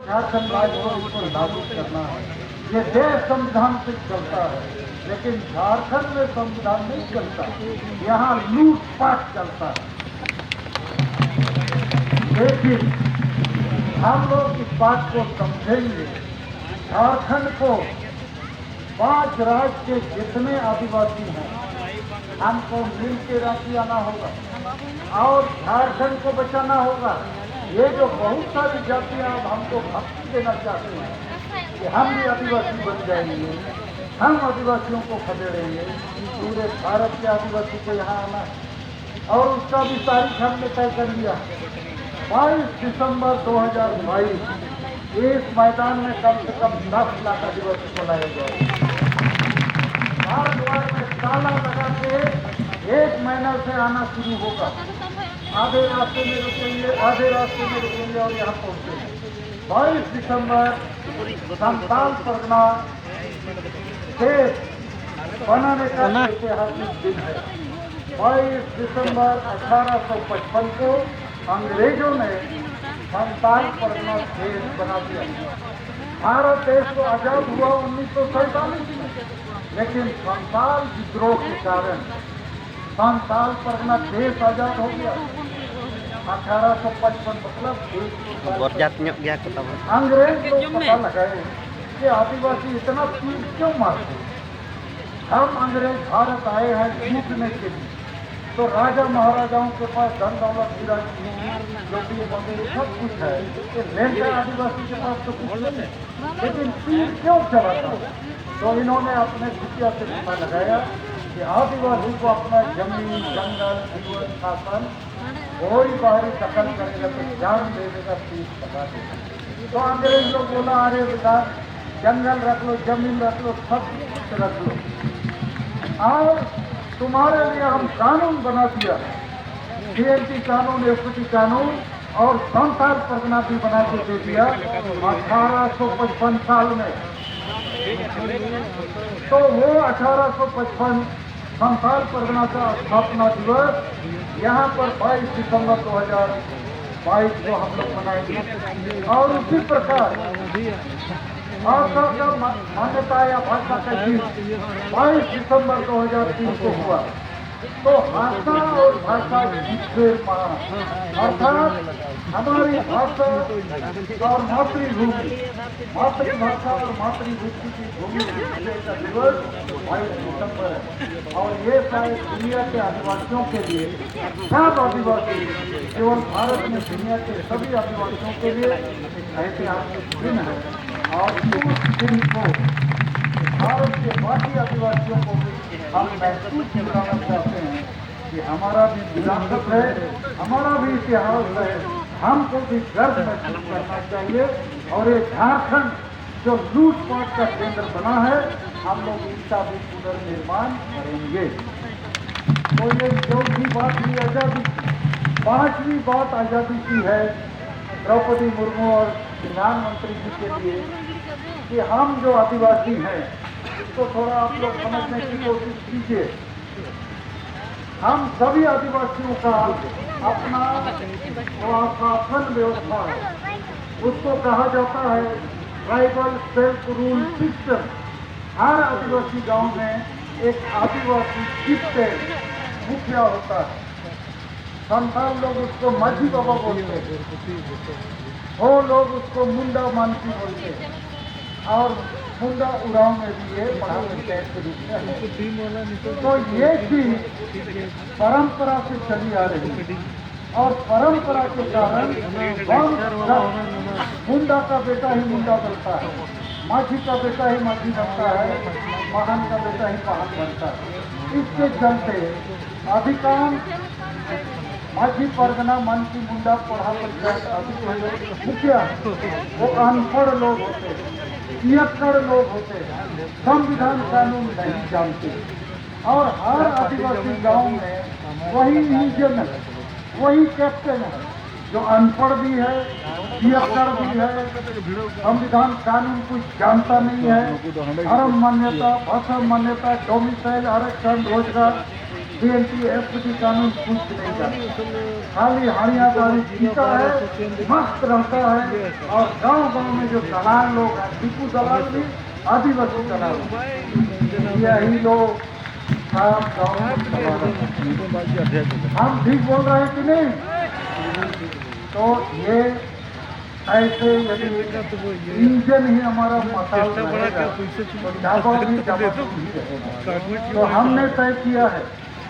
झारखंड राज्य को इसको लागू करना है। ये देश संविधान से चलता है, लेकिन झारखंड में संविधान नहीं चलता, यहाँ लूटपाट चलता है। लेकिन हम लोग इस बात को समझेंगे, झारखंड को 5 राज्य के जितने आदिवासी हैं हमको मिल के रांची आना होगा और झारखंड को बचाना होगा। ये जो बहुत सारी जातियां अब हमको भक्ति देना चाहते हैं कि हम भी आदिवासी बन जाएंगे, हम आदिवासियों को खदेड़ेंगे, पूरे भारत के आदिवासी को यहाँ आना है और उसका भी तारीख हमने तय कर लिया। 22 दिसंबर 2022 इस मैदान में कम से कम 10 लाख आदिवासी को लाया जाएगा। द्वार में ताला लगा के 1 महीना से आना शुरू होगा। आधे रास्ते में रुकेंगे, आधे रास्ते में रुकेंगे और यहाँ पहुँचेंगे। 22 दिसंबर संताल परगना देश बनाने का ऐतिहासिक दिन है। 22 दिसंबर 1855 को अंग्रेजों ने संताल परगना देश बना दिया। भारत देश को आजाद हुआ 1947 में, लेकिन संताल विद्रोह के कारण संताल परगना देश आजाद हो गया 1855। मतलब अंग्रेज लोग पता लगाए कि आदिवासी इतना तीर क्यों मारते। हम अंग्रेज भारत आए हैं जीतने के लिए, तो राजा महाराजाओं के पास धन दौलत हीरा जो भी वगैरह सब कुछ है, कि लेकर आदिवासी के पास तो कुछ नहीं है, लेकिन तीर क्यों चलाता। तो इन्होंने अपने खुफिया से पता लगाया कि आदिवासी को अपना जमीन, जंगल, जीवन, शासन कोई बाहरी दखल करेगा तो जान दे देगा, तीर लगा देगा। तो अंग्रेज लोग बोला, अरे बेटा जंगल रख लो, जमीन रख लो, सब कुछ रख लो और तुम्हारे लिए हम कानून बना दिया, TNT कानून, एसपी कानून और संताल परगना भी बना के दे दिया 1855 साल में। तो वो 1855 संताल परगना का स्थापना दिवस यहाँ पर 22 दिसंबर 2022 को हम लोग मनाएंगे। और उसी प्रकार भाषा का मान्यता या भाषा का दिन 22 दिसंबर 2003 को हुआ। तो भाषा और भाषा जिससे अर्थात हमारी भाषा और मातृभूमि, मातृभाषा और मातृभूमि की भूमि का दिवस 22 दिसंबर है। और ये शायद दुनिया के आदिवासियों के लिए, सब आदिवासी, केवल भारत में दुनिया के सभी आदिवासियों के लिए एक ऐतिहासिक दिन है। और उस दिन को भारत के बाकी आदिवासियों को भी हम महसूस कराना चाहते हैं कि हमारा भी विरासत है, हमारा भी इतिहास है, हमको भी गर्व महसूस करना चाहिए। और ये झारखंड जो लूटपाट का केंद्र बना है, हम लोग इसका भी पुनर्निर्माण करेंगे। तो ये जो भी बात हुई आज़ादी, 5वीं बात आज़ादी की है द्रौपदी मुर्मू और प्रधानमंत्री जी के लिए कि हम जो आदिवासी हैं इसको थोड़ा आप लोग समझने की कोशिश कीजिए। हम सभी आदिवासियों का अपना शासन व्यवस्था है, उसको कहा जाता है ट्राइबल सेल्फ रूल सिस्टम। हर आदिवासी गांव में एक आदिवासी चिफ्टेन मुखिया होता है। संताल लोग उसको माझी बाबा बोलते हैं, वो लोग उसको मुंडा मानसी बोलते हैं और मुंडा उड़ाव में भी ये बड़ा पंचायत के रूप में। तो ये चीज परंपरा से चली आ रही है और परंपरा के कारण मुंडा का बेटा ही मुंडा बनता है, माझी का बेटा ही माझी बनता है, महान का बेटा ही महान बनता है। इसके चलते अधिकांश माझी परगना मन की मुंडा पढ़ा पंचायत मुखिया वो अनपढ़ लोग होते हैं, पियक्कड़ लोग होते हैं, संविधान कानून नहीं जानते। और हर आदिवासी गांव में वही इंजन है, वही कैप्टन है जो अनपढ़ भी है, पियक्कड़ भी है, संविधान कानून कुछ जानता नहीं है, धर्म मान्यता, भाषा मान्यता, डोमिसाइल आरक्षण, रोजगार बीएनपी एफपीटी कानून कुछ नहीं करता, खाली हाड़िया बारी जीता है, मस्त रहता है। और गांव गांव में जो दलाल लोग हैं, टीपू दलाल भी, आदिवासी दलाल, यही लोग सब गाँव में चला रहे हैं। हम ठीक बोल रहे हैं कि नहीं? तो ये ऐसे यदि इंजन ही हमारा मसाल रहेगा तो ढाबा भी ढाबा ही रहेगा। तो हमने तय किया है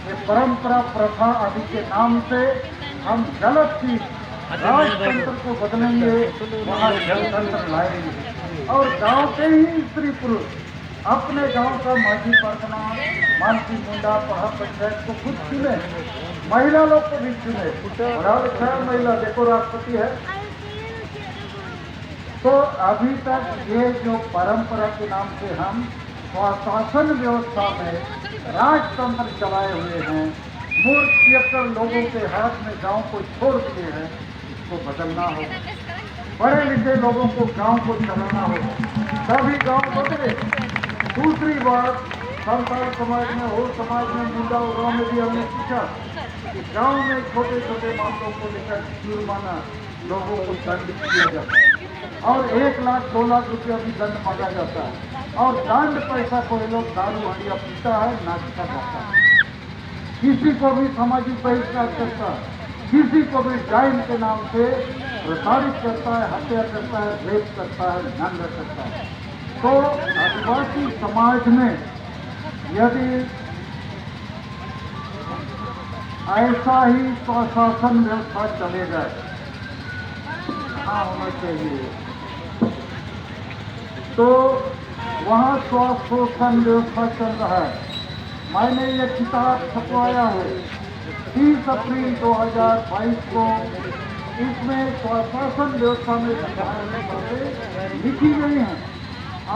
कि परंपरा प्रथा आदि के नाम से हम गलत चीज राजतंत्र को बदलेंगे, वहाँ जनतंत्र लाएंगे। और गांव के ही स्त्री पुरुष अपने गांव का माजी परगना, मानसी मुंडा, पढ़ा पंचायत को खुद चुने, महिला लोग को भी चुने। पढ़ा लिखा महिला देखो राष्ट्रपति है। तो अभी तक ये जो परंपरा के नाम से हम स्वशासन व्यवस्था में राजतंत्र चलाए हुए हैं, मूर्ख पियक्कड़ लोगों के हाथ में गांव को छोड़ दिए हैं, इसको बदलना होगा। पढ़े लिखे लोगों को गांव को चलाना होगा, तभी गांव बदले। दूसरी बात, संताल समाज में हो, समाज में मुंडा गाँव में भी हमने पूछा कि गांव में छोटे छोटे मामलों को लेकर जुर्माना लोगों को दंड किया जाता है और 1 लाख 2 लाख रुपया भी दंड मांगा जाता है। और दंड पैसा को ये लोग दारू हांडिया पीता है, नाचता जाता है, किसी को भी सामाजिक बहिष्कार करता है, किसी को भी डाइन के नाम से प्रताड़ित करता है, हत्या करता है, रेप करता है, नंगा करता है। तो आदिवासी समाज में यदि ऐसा ही स्वशासन व्यवस्था चलेगा, होना चाहिए, तो वहाँ स्वशासन व्यवस्था चल रहा है। मैंने ये किताब छपवाया है 30 अप्रैल 2022 को। इसमें स्वशासन व्यवस्था में बातें लिखी गई हैं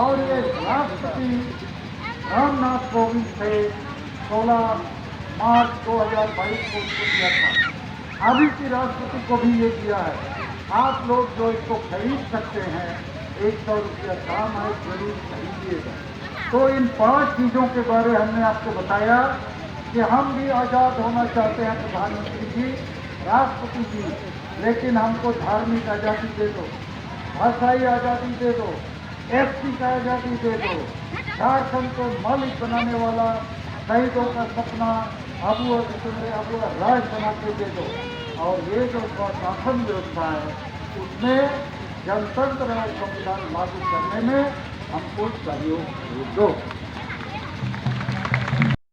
और ये राष्ट्रपति रामनाथ कोविंद से 16 मार्च 2022 को दिया था। अभी की राष्ट्रपति को भी ये दिया है। आप लोग जो इसको खरीद सकते हैं, 100 रुपया दाम है, जरूर खरीदिएगा। तो इन 5 चीज़ों के बारे हमने आपको बताया कि हम भी आज़ाद होना चाहते हैं प्रधानमंत्री जी, राष्ट्रपति जी, लेकिन हमको धार्मिक आज़ादी दे दो, भाषाई आज़ादी दे दो, एसटी का आज़ादी दे दो, झारखंड को मालिक बनाने वाला शहीदों का सपना अबू राज बना के दे दो। और ये जो स्वशासन व्यवस्था है उसमें जनतंत्र और संविधान लागू करने में हमको सहयोग दो।